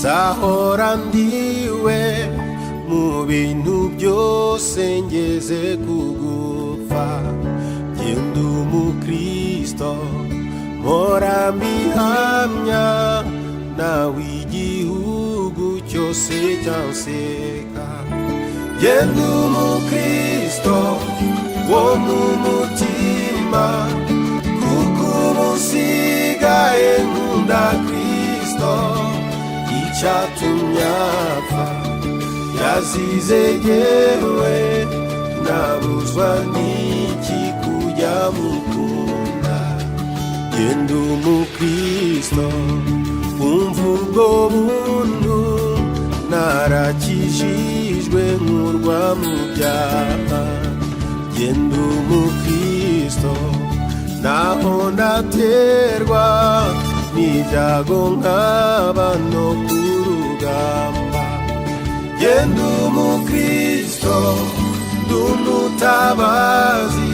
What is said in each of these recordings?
nzahora ndiwe mu bintu byose ngeze kugupfa. Genda umukristo mpora mbihamya, nawe igihugu cyose cyanseka. Genda umukristo wo mu mutima, kuko usigaye nkunda Kristo. Icyatumye apfa yazize jyewe, nabuzwa n'iki kujya mukunda. Genda umukristo umva ubwo buntu, narakijijwe nkurwa mu byaha. Genda umukristo naho ndaterwa n'ibyago nkaba no ku rugamba. Genda umukristo ndumutabazi,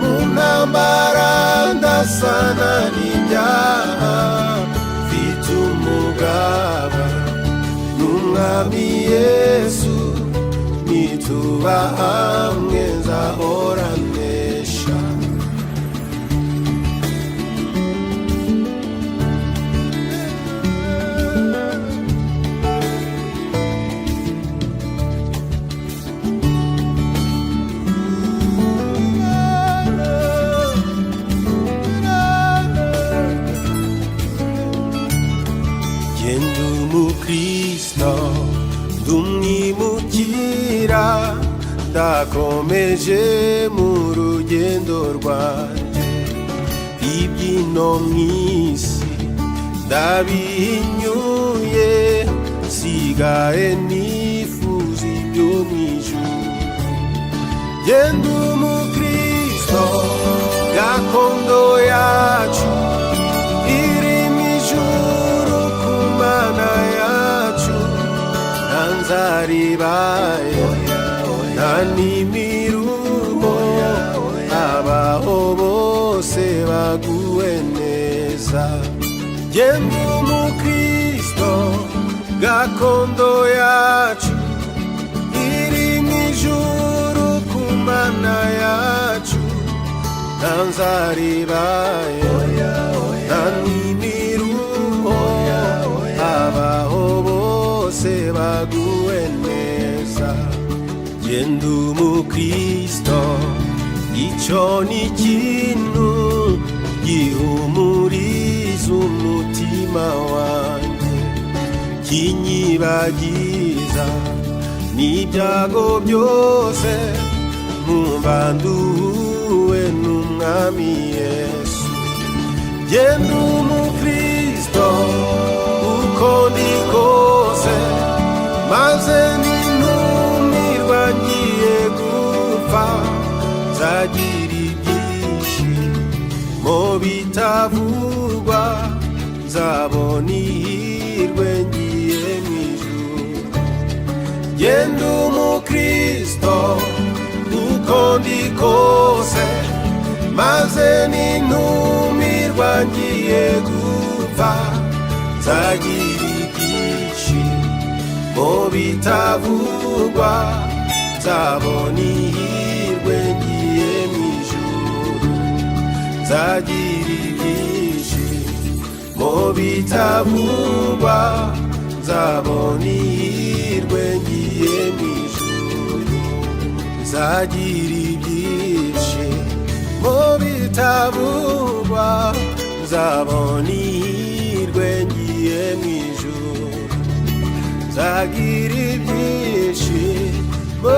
mu ntambara ndasana n'ibyaha. Mfite umugaba n'umwami Yesu, nituba hamwe nzahora nesha. Genda umukristo ndumwimukira, ndakomeje mu rugendo rwanjye. Iby'ino mw'isi ndabihinyuye, sigaye nifuza ibyo mw'ijuru. Genda umukristo gakondo yacu iri mw'ijuru ku Mana yacu. Nta nzaribaye nta n'imiruho, abaho bose baguwe neza. Genda umukristo gakondo yacu iri mw'ijuru ku Mana yacu. Nta nzaribaye nta n'imiruho, abaho bose baguwe neza. Genda umukristo icyo ni ikintu gihumuriza umutima wanjye, kinyibagiza n'ibyago byose, nkumva nduhuwe n'umwami Yesu. Genda umukristo uko ndi kose, maze nintumirwa ngiye gupfa. Nzagira ibyishimo bitavugwa, nzabona ihirwe ngiye mw'ijuru. Genda umukristo uko ndi kose, maze nintumirwa ngiye gupfa. Nzagira ibyishimo bitavugwa, nzabona ihirwe ngiye mw'ijuru. Nzagira ibyishimo bitavugwa, nzabona ihirwe ngiye mw'ijuru. Nzagira ibyishimo bitavugwa, nzabona ihirwe ngiye mw'ijuru. Nzagira ibyishimo